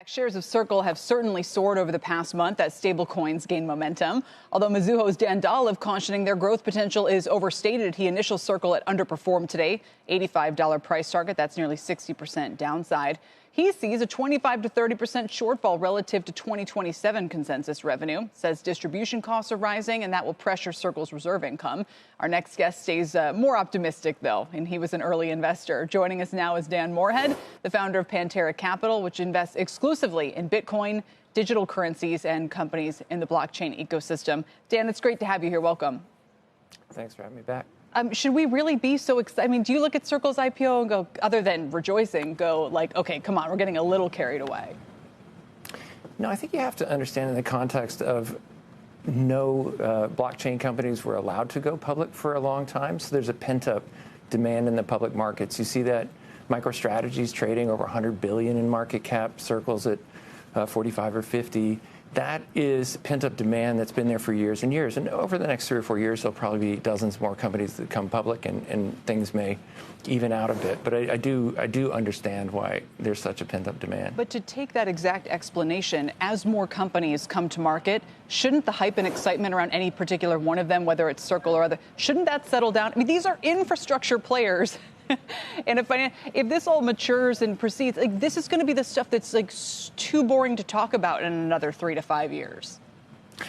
Shares of Circle have certainly soared over the past month as stablecoins gain momentum. Although Mizuho's Dan Dolev cautioning their growth potential is overstated, he initials Circle at underperformed today, $85 price target. That's nearly 60% downside. He sees a 25 to 30% shortfall relative to 2027 consensus revenue. Says distribution costs are rising, and that will pressure Circle's reserve income. Our next guest stays more optimistic, though, and he was an early investor. Joining us now is Dan Morehead, the founder of Pantera Capital, which invests exclusively in Bitcoin, digital currencies, and companies in the blockchain ecosystem. Dan, it's great to have you here. Welcome. Thanks for having me back. Should we really be so excited? I mean, do you look at Circle's IPO and go, other than rejoicing, go like, okay, come on, we're getting a little carried away? No, I think you have to understand in the context of no blockchain companies were allowed to go public for a long time. So there's a pent-up demand in the public markets. You see that MicroStrategy's trading over 100 billion in market cap, Circle's at 45 or 50. That is pent-up demand that's been there for years and years. And over the next 3 or 4 years, there'll probably be dozens more companies that come public, and things may even out a bit. But I do understand why there's such a pent-up demand. But to take that exact explanation, as more companies come to market, shouldn't the hype and excitement around any particular one of them, whether it's Circle or other, shouldn't that settle down? I mean, these are infrastructure players. And if this all matures and proceeds, like, this is going to be the stuff that's like too boring to talk about in another 3 to 5 years.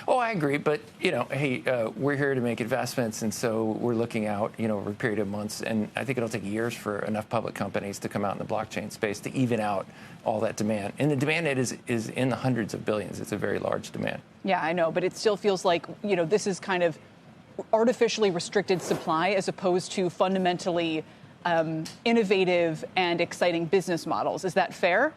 Oh, I agree. But, hey, we're here to make investments. And so we're looking out, over a period of months. And I think it'll take years for enough public companies to come out in the blockchain space to even out all that demand. And the demand is in the hundreds of billions. It's a very large demand. Yeah, I know. But it still feels like, this is kind of artificially restricted supply as opposed to fundamentally innovative and exciting business models. Is that fair?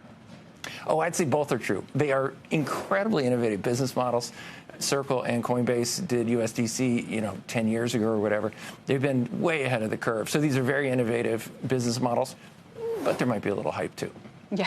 Oh, I'd say both are true. They are incredibly innovative business models. Circle and Coinbase did USDC, 10 years ago or whatever. They've been way ahead of the curve. So these are very innovative business models, but there might be a little hype too. Yeah.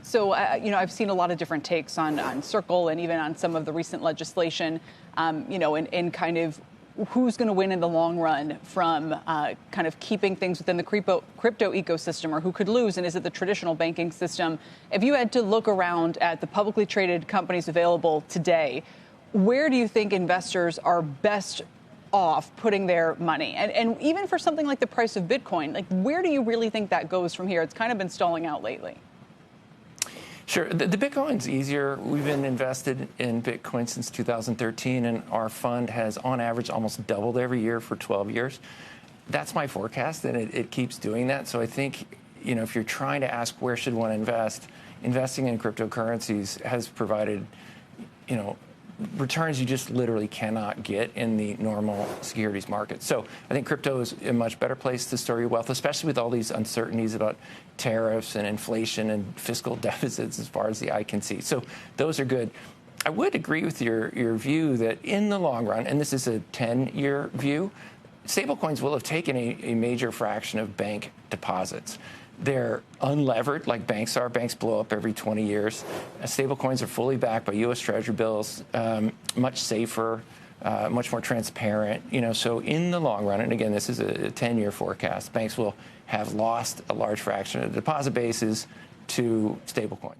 So, I've seen a lot of different takes on Circle and even on some of the recent legislation, and kind of who's going to win in the long run from kind of keeping things within the crypto ecosystem, or who could lose, and is it the traditional banking system? If you had to look around at the publicly traded companies available today, where do you think investors are best off putting their money? And even for something like the price of Bitcoin, like, where do you really think that goes from here? It's kind of been stalling out lately. Sure. The Bitcoin's easier. We've been invested in Bitcoin since 2013, and our fund has, on average, almost doubled every year for 12 years. That's my forecast, and it keeps doing that. So I think, if you're trying to ask where should one invest, investing in cryptocurrencies has provided, returns you just literally cannot get in the normal securities market. So I think crypto is a much better place to store your wealth, especially with all these uncertainties about tariffs and inflation and fiscal deficits as far as the eye can see. So those are good. I would agree with your view that in the long run, and this is a 10-year view, stablecoins will have taken a major fraction of bank deposits. They're unlevered like banks are. Banks blow up every 20 years. Stablecoins are fully backed by U.S. Treasury bills, much safer, much more transparent. So in the long run, and again, this is a 10-year forecast, banks will have lost a large fraction of the deposit bases to stablecoins.